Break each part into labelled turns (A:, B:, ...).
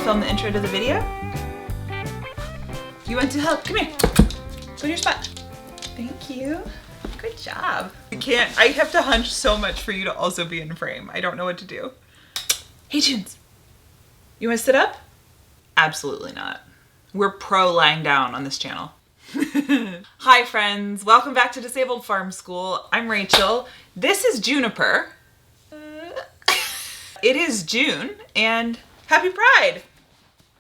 A: Film the intro to the video? You want to help? Come here. Go to your spot. Thank you. Good job. I have to hunch so much for you to also be in frame. I don't know what to do. Hey, Junes. You want to sit up? Absolutely not. We're pro lying down on this channel. Hi, friends. Welcome back to Disabled Farm School. I'm Rachel. This is Juniper. It is June, and happy Pride.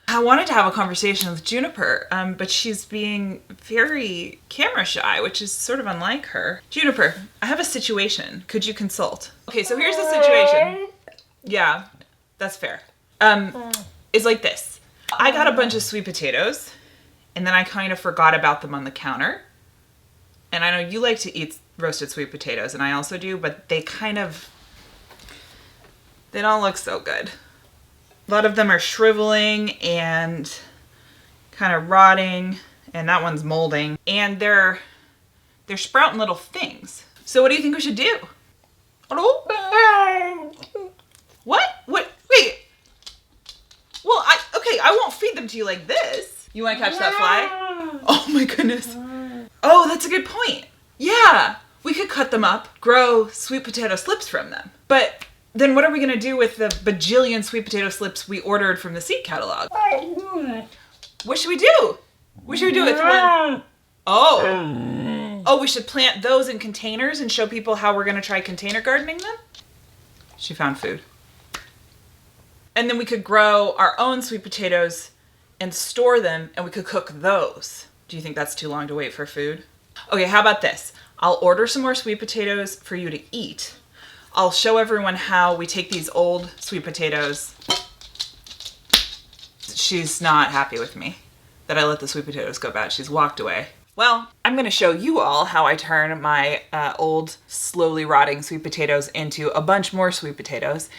A: I wanted to have a conversation with Juniper, but she's being very camera shy, which is sort of unlike her. Juniper, I have a situation. Could you consult? Okay, so here's the situation. Yeah, that's fair. It's like this. I got a bunch of sweet potatoes, and then I kind of forgot about them on the counter. And I know you like to eat roasted sweet potatoes, and I also do, but they don't look so good. A lot of them are shriveling and kind of rotting, and that one's molding, and they're sprouting little things. So what do you think we should do? Hello? What? Wait. Well, I won't feed them to you like this. You want to catch that fly? Oh my goodness. Oh, that's a good point. Yeah, we could cut them up, grow sweet potato slips from them. But then what are we gonna do with the bajillion sweet potato slips we ordered from the seed catalog? What should we do? What should we do with one? Oh, we should plant those in containers and show people how we're gonna try container gardening them? She found food. And then we could grow our own sweet potatoes and store them, and we could cook those. Do you think that's too long to wait for food? Okay, how about this? I'll order some more sweet potatoes for you to eat. I'll show everyone how we take these old sweet potatoes. She's not happy with me that I let the sweet potatoes go bad. She's walked away. Well, I'm gonna show you all how I turn my old, slowly rotting sweet potatoes into a bunch more sweet potatoes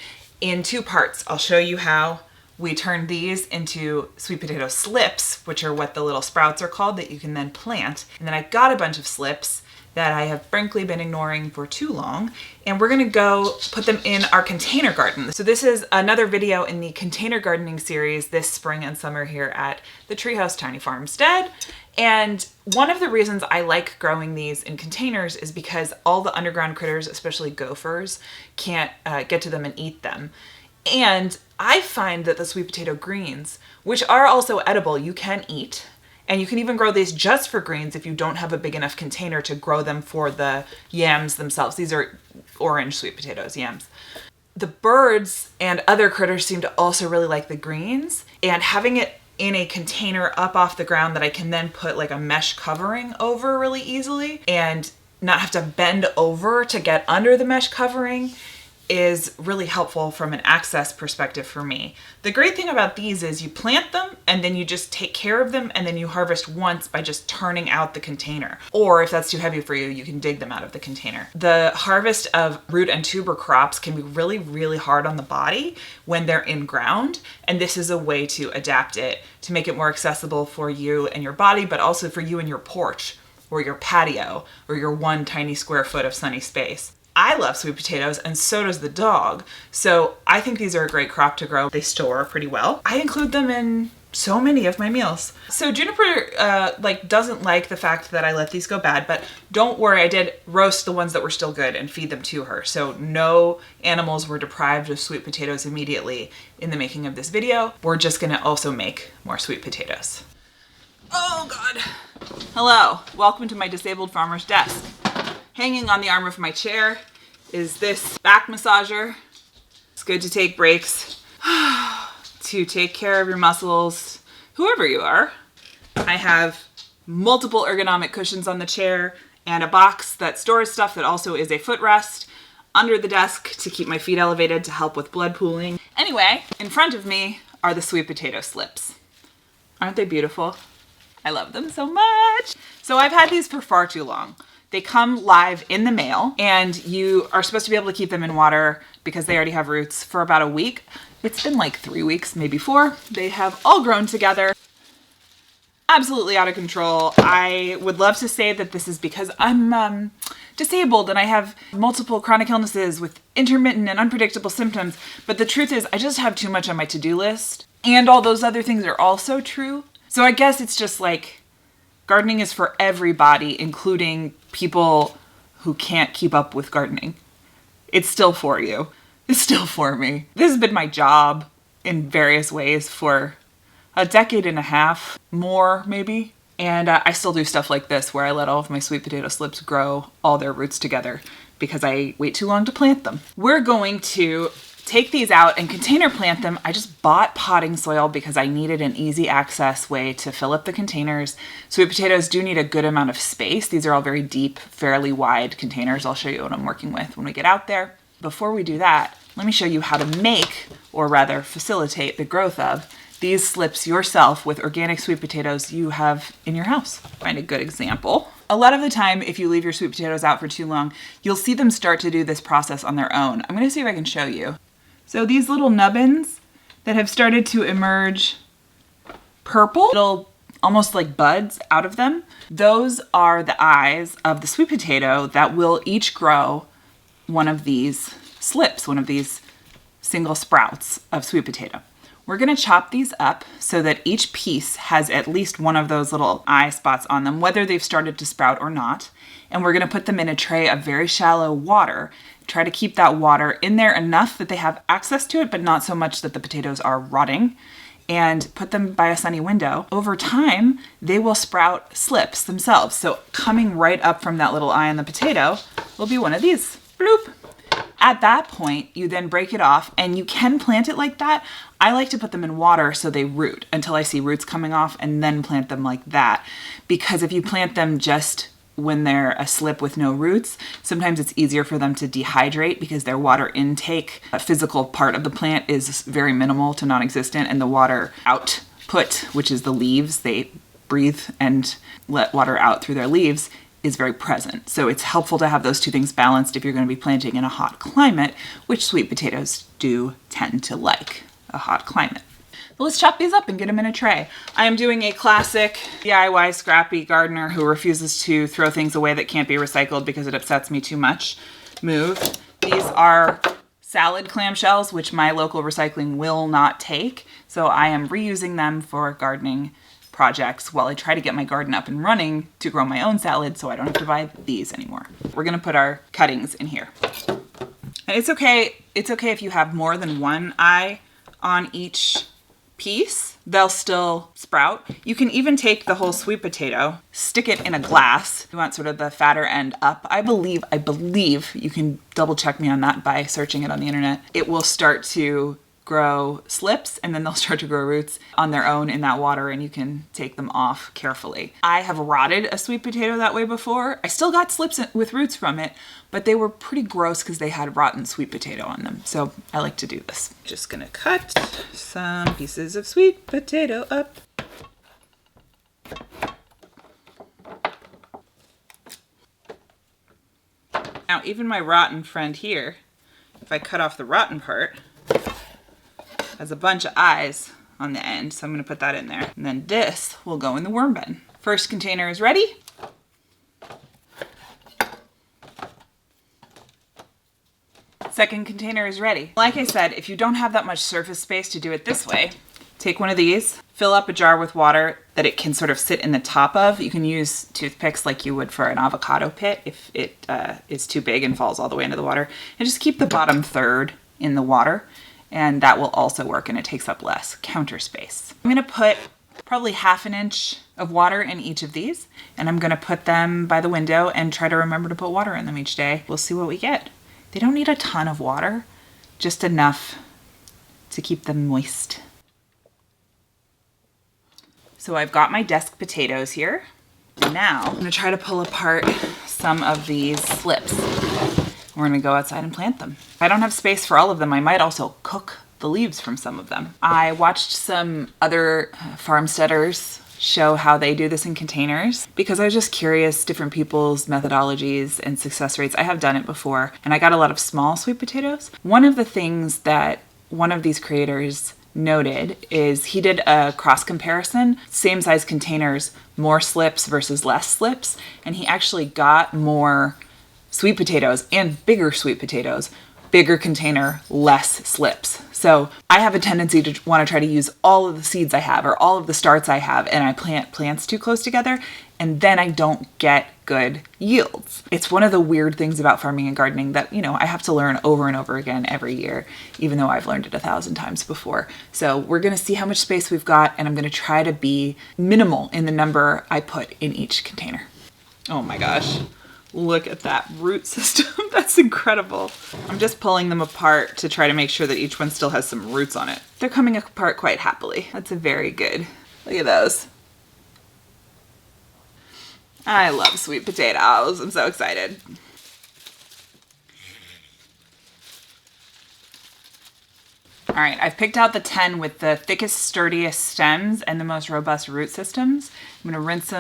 A: in two parts. I'll show you how we turn these into sweet potato slips, which are what the little sprouts are called that you can then plant. And then I got a bunch of slips that I have frankly been ignoring for too long, and we're gonna go put them in our container garden. So this is another video in the container gardening series this spring and summer here at the Treehouse Tiny Farmstead. And one of the reasons I like growing these in containers is because all the underground critters, especially gophers, can't get to them and eat them. And I find that the sweet potato greens, which are also edible, you can eat. And you can even grow these just for greens if you don't have a big enough container to grow them for the yams themselves. These are orange sweet potatoes, yams. The birds and other critters seem to also really like the greens, and having it in a container up off the ground that I can then put like a mesh covering over really easily and not have to bend over to get under the mesh covering is really helpful from an access perspective for me. The great thing about these is you plant them and then you just take care of them, and then you harvest once by just turning out the container. Or if that's too heavy for you, you can dig them out of the container. The harvest of root and tuber crops can be really, really hard on the body when they're in ground, and this is a way to adapt it to make it more accessible for you and your body, but also for you and your porch or your patio or your 1 tiny square foot of sunny space. I love sweet potatoes, and so does the dog. So I think these are a great crop to grow. They store pretty well. I include them in so many of my meals. So Juniper doesn't like the fact that I let these go bad, but don't worry, I did roast the ones that were still good and feed them to her. So no animals were deprived of sweet potatoes immediately in the making of this video. We're just gonna also make more sweet potatoes. Oh God. Hello, welcome to my disabled farmer's desk. Hanging on the arm of my chair is this back massager. It's good to take breaks, to take care of your muscles, whoever you are. I have multiple ergonomic cushions on the chair and a box that stores stuff that also is a footrest. under the desk to keep my feet elevated to help with blood pooling. Anyway, in front of me are the sweet potato slips. Aren't they beautiful? I love them so much. So I've had these for far too long. They come live in the mail and you are supposed to be able to keep them in water because they already have roots for about a week. It's been like 3 weeks, maybe 4. They have all grown together. Absolutely out of control. I would love to say that this is because I'm disabled and I have multiple chronic illnesses with intermittent and unpredictable symptoms. But the truth is I just have too much on my to-do list. And all those other things are also true. So I guess it's just like gardening is for everybody, including people who can't keep up with gardening. It's still for you. It's still for me. This has been my job in various ways for a decade and a half, more maybe. And I still do stuff like this where I let all of my sweet potato slips grow all their roots together because I wait too long to plant them. We're going to take these out and container plant them. I just bought potting soil because I needed an easy access way to fill up the containers. Sweet potatoes do need a good amount of space. These are all very deep, fairly wide containers. I'll show you what I'm working with when we get out there. Before we do that, let me show you how to make, or rather facilitate, the growth of these slips yourself with organic sweet potatoes you have in your house. Find a good example. A lot of the time, if you leave your sweet potatoes out for too long, you'll see them start to do this process on their own. I'm gonna see if I can show you. So these little nubbins that have started to emerge purple, little almost like buds out of them, those are the eyes of the sweet potato that will each grow one of these slips, one of these single sprouts of sweet potato. We're gonna chop these up so that each piece has at least one of those little eye spots on them, whether they've started to sprout or not. And we're gonna put them in a tray of very shallow water. Try to keep that water in there enough that they have access to it, but not so much that the potatoes are rotting. And put them by a sunny window. Over time, they will sprout slips themselves. So coming right up from that little eye on the potato will be one of these. Bloop. At that point, you then break it off and you can plant it like that. I like to put them in water so they root until I see roots coming off and then plant them like that. Because if you plant them just when they're a slip with no roots, sometimes it's easier for them to dehydrate because their water intake, a physical part of the plant, is very minimal to non-existent, and the water output, which is the leaves, they breathe and let water out through their leaves, is very present. So it's helpful to have those two things balanced if you're going to be planting in a hot climate, which sweet potatoes do tend to like, a hot climate. But let's chop these up and get them in a tray. I am doing a classic DIY scrappy gardener who refuses to throw things away that can't be recycled because it upsets me too much move. These are salad clamshells, which my local recycling will not take. So I am reusing them for gardening projects while I try to get my garden up and running to grow my own salad so I don't have to buy these anymore. We're gonna put our cuttings in here. And it's okay if you have more than one eye on each piece, they'll still sprout. You can even take the whole sweet potato, stick it in a glass. You want sort of the fatter end up. I believe, you can double check me on that by searching it on the internet. It will start to grow slips and then they'll start to grow roots on their own in that water and you can take them off carefully. I have rotted a sweet potato that way before. I still got slips with roots from it, but they were pretty gross because they had rotten sweet potato on them. So I like to do this. Just gonna cut some pieces of sweet potato up. Now even my rotten friend here, if I cut off the rotten part, has a bunch of eyes on the end, so I'm gonna put that in there. And then this will go in the worm bin. First container is ready. Second container is ready. Like I said, if you don't have that much surface space to do it this way, take one of these, fill up a jar with water that it can sort of sit in the top of. You can use toothpicks like you would for an avocado pit if it is too big and falls all the way into the water. And just keep the bottom third in the water. And that will also work and it takes up less counter space. I'm gonna put probably 1/2 inch of water in each of these and I'm gonna put them by the window and try to remember to put water in them each day. We'll see what we get. They don't need a ton of water, just enough to keep them moist. So I've got my desk potatoes here. Now I'm gonna try to pull apart some of these slips. we're gonna go outside and plant them. If I don't have space for all of them, I might also cook the leaves from some of them. I watched some other farmsteaders show how they do this in containers because I was just curious different people's methodologies and success rates. I have done it before and I got a lot of small sweet potatoes. One of the things that one of these creators noted is he did a cross comparison, same size containers, more slips versus less slips, and he actually got more sweet potatoes and bigger sweet potatoes, bigger container, less slips. So I have a tendency to want to try to use all of the seeds I have or all of the starts I have, and I plant plants too close together, and then I don't get good yields. It's one of the weird things about farming and gardening that, you know, I have to learn over and over again every year, even though I've learned it 1,000 times before. So we're going to see how much space we've got, and I'm going to try to be minimal in the number I put in each container. Oh my gosh. Look at that root system. That's incredible. I'm just pulling them apart to try to make sure that each one still has some roots on it. They're coming apart quite happily. That's a very good. Look at those. I love sweet potatoes. I'm so excited. All right, I've picked out the 10 with the thickest, sturdiest stems and the most robust root systems. I'm gonna rinse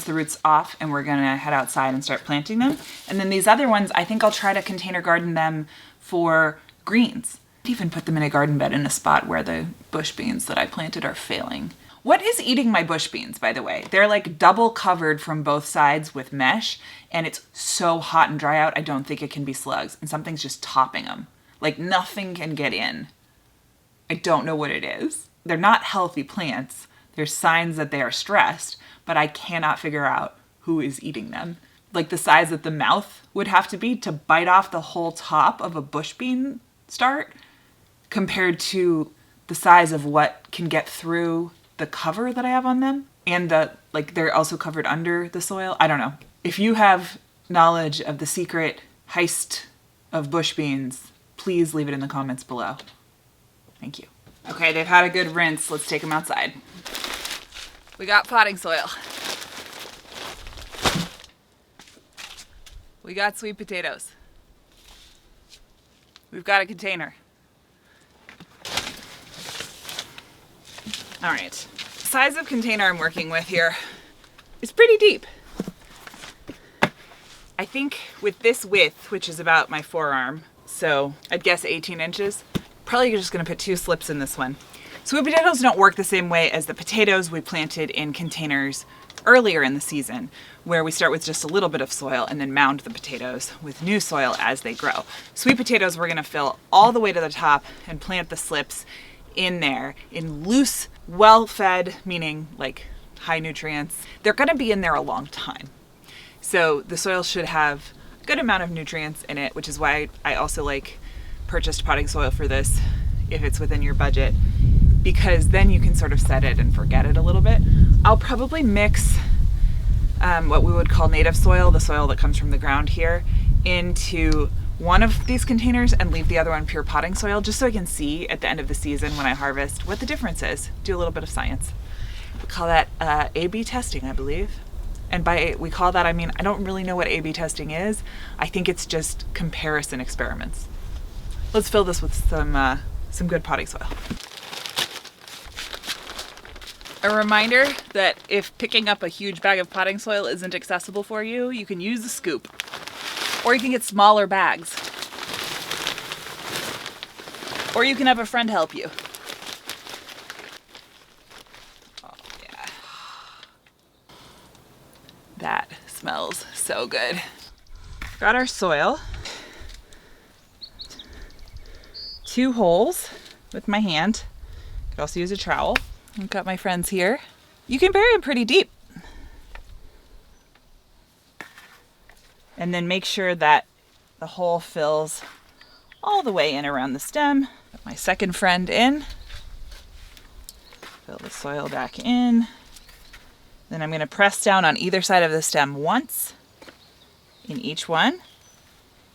A: the roots off, and we're gonna head outside and start planting them. And then these other ones, I think I'll try to container garden them for greens. I'd even put them in a garden bed in a spot where the bush beans that I planted are failing. What is eating my bush beans, by the way? They're like double covered from both sides with mesh, and it's so hot and dry out, I don't think it can be slugs, and something's just topping them. Like nothing can get in. I don't know what it is. They're not healthy plants. There's signs that they are stressed, but I cannot figure out who is eating them. Like the size that the mouth would have to be to bite off the whole top of a bush bean start compared to the size of what can get through the cover that I have on them. And they're also covered under the soil. I don't know. If you have knowledge of the secret heist of bush beans, please leave it in the comments below. Thank you. Okay, they've had a good rinse. Let's take them outside. We got potting soil. We got sweet potatoes. We've got a container. All right. The size of container I'm working with here is pretty deep. I think with this width, which is about my forearm, so I'd guess 18 inches, probably just gonna put 2 slips in this one. Sweet potatoes don't work the same way as the potatoes we planted in containers earlier in the season, where we start with just a little bit of soil and then mound the potatoes with new soil as they grow. Sweet potatoes we're gonna fill all the way to the top and plant the slips in there in loose, well-fed, meaning like high nutrients. They're gonna be in there a long time. So the soil should have a good amount of nutrients in it, which is why I also purchased potting soil for this if it's within your budget, because then you can sort of set it and forget it a little bit. I'll probably mix what we would call native soil, the soil that comes from the ground here, into one of these containers and leave the other one pure potting soil, just so I can see at the end of the season when I harvest what the difference is. Do a little bit of science. We call that A/B testing, I believe. And by we call that, I mean, I don't really know what A/B testing is. I think it's just comparison experiments. Let's fill this with some good potting soil. A reminder that if picking up a huge bag of potting soil isn't accessible for you, you can use a scoop. Or you can get smaller bags. Or you can have a friend help you. Oh, yeah. That smells so good. Got our soil. 2 holes with my hand. Could also use a trowel. I've got my friends here. You can bury them pretty deep. And then make sure that the hole fills all the way in around the stem. Put my second friend in. Fill the soil back in. Then I'm going to press down on either side of the stem once in each one.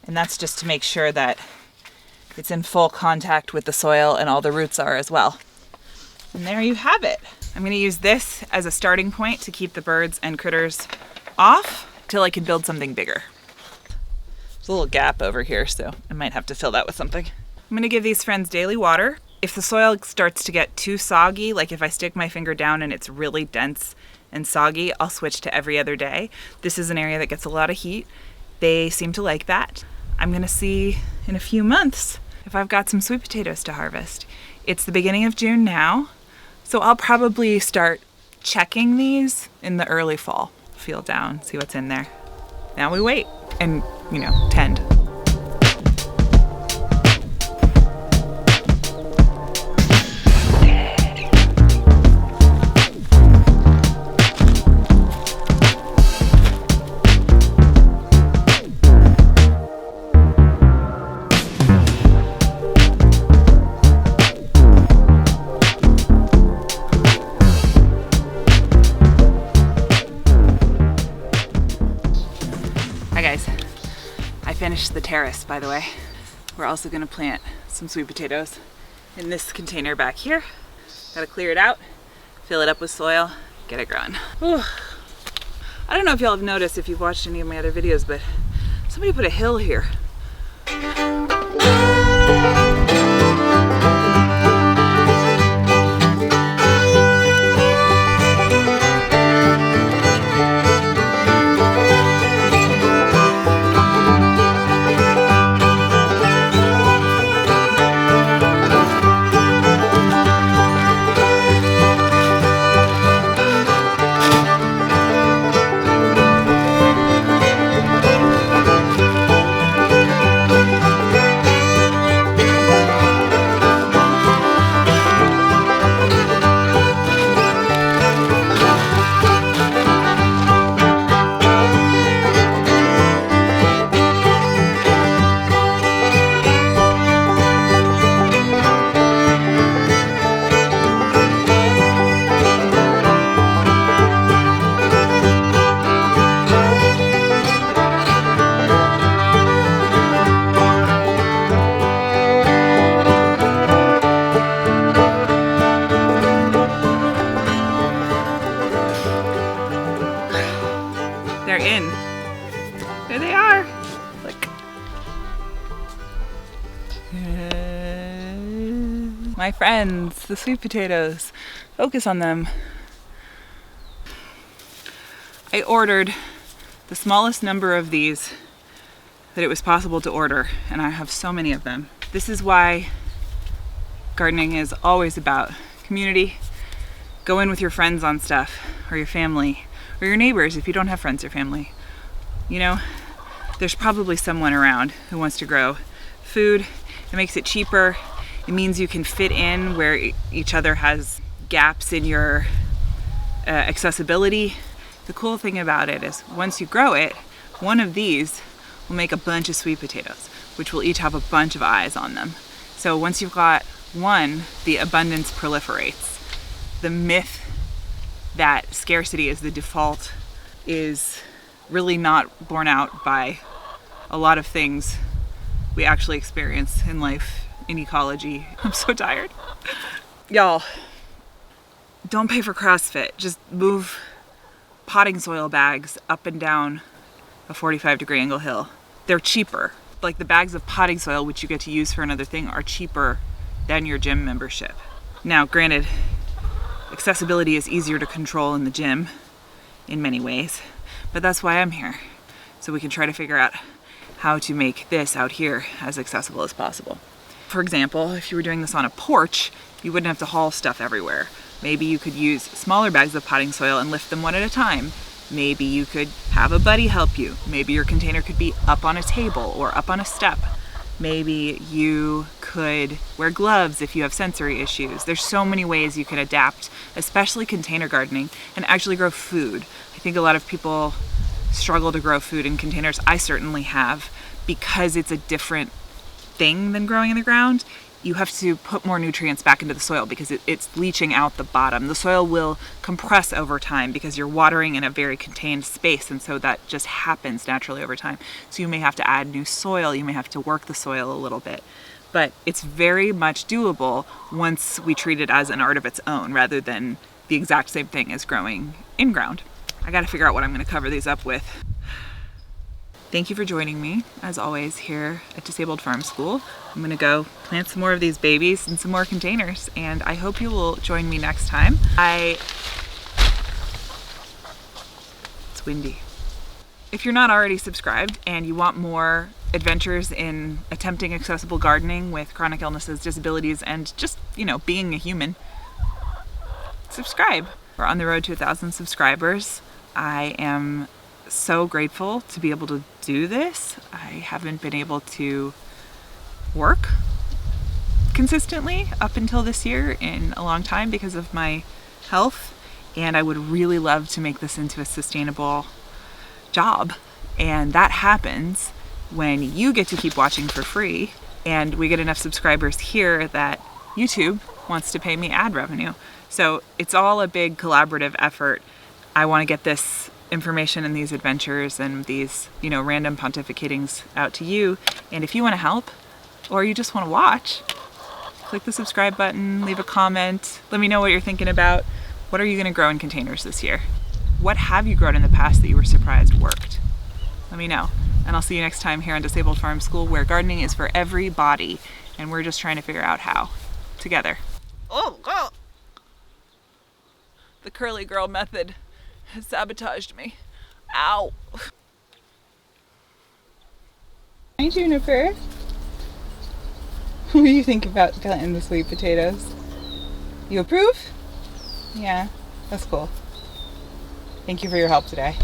A: And that's just to make sure that it's in full contact with the soil and all the roots are as well. And there you have it. I'm going to use this as a starting point to keep the birds and critters off till I can build something bigger. There's a little gap over here, so I might have to fill that with something. I'm gonna give these friends daily water. If the soil starts to get too soggy, like if I stick my finger down and it's really dense and soggy, I'll switch to every other day. This is an area that gets a lot of heat. They seem to like that. I'm gonna see in a few months if I've got some sweet potatoes to harvest. It's the beginning of June now, so I'll probably start checking these in the early fall. Feel down, see what's in there. Now we wait and, tend. Finished the terrace, by the way. We're also gonna plant some sweet potatoes in this container back here. Gotta clear it out, fill it up with soil, get it growing. Whew. I don't know if y'all have noticed if you've watched any of my other videos, but somebody put a hill here. They're in. There they are. Look. My friends, the sweet potatoes. Focus on them. I ordered the smallest number of these that it was possible to order, and I have so many of them. This is why gardening is always about community. Go in with your friends on stuff, or your family, or your neighbors if you don't have friends or family. There's probably someone around who wants to grow food. It makes it cheaper. It means you can fit in where each other has gaps in your accessibility. The cool thing about it is once you grow it, one of these will make a bunch of sweet potatoes, which will each have a bunch of eyes on them. So once you've got one, the abundance proliferates. The myth that scarcity is the default is really not borne out by a lot of things we actually experience in life, in ecology. I'm so tired. Y'all, don't pay for CrossFit. Just move potting soil bags up and down a 45-degree angle hill. They're cheaper. Like the bags of potting soil, which you get to use for another thing, are cheaper than your gym membership. Now, granted, accessibility is easier to control in the gym in many ways, but that's why I'm here. So we can try to figure out how to make this out here as accessible as possible. For example, if you were doing this on a porch, you wouldn't have to haul stuff everywhere. Maybe you could use smaller bags of potting soil and lift them one at a time. Maybe you could have a buddy help you. Maybe your container could be up on a table or up on a step. Maybe you could wear gloves if you have sensory issues. There's so many ways you can adapt, especially container gardening, and actually grow food. I think a lot of people struggle to grow food in containers. I certainly have, because it's a different thing than growing in the ground. You have to put more nutrients back into the soil because it's leaching out the bottom. The soil will compress over time because you're watering in a very contained space, and so that just happens naturally over time. So you may have to add new soil, you may have to work the soil a little bit, but it's very much doable once we treat it as an art of its own rather than the exact same thing as growing in ground. I gotta figure out what I'm gonna cover these up with. Thank you for joining me, as always, here at Disabled Farm School. I'm gonna go plant some more of these babies in some more containers, and I hope you will join me next time. It's windy. If you're not already subscribed and you want more adventures in attempting accessible gardening with chronic illnesses, disabilities, and just, being a human, subscribe. We're on the road to 1,000 subscribers. I am so grateful to be able to do this. I haven't been able to work consistently up until this year in a long time because of my health, and I would really love to make this into a sustainable job. And that happens when you get to keep watching for free and we get enough subscribers here that YouTube wants to pay me ad revenue. So it's all a big collaborative effort. I want to get this information and these adventures and these, random pontificatings out to you. And if you want to help or you just want to watch, click the subscribe button, leave a comment, let me know what you're thinking about. What are you going to grow in containers this year? What have you grown in the past that you were surprised worked? Let me know. And I'll see you next time here on Disabled Farm School, where gardening is for everybody and we're just trying to figure out how together. Oh, girl! The curly girl method has sabotaged me. Ow! Hi, Juniper. What do you think about planting the sweet potatoes? You approve? Yeah, that's cool. Thank you for your help today.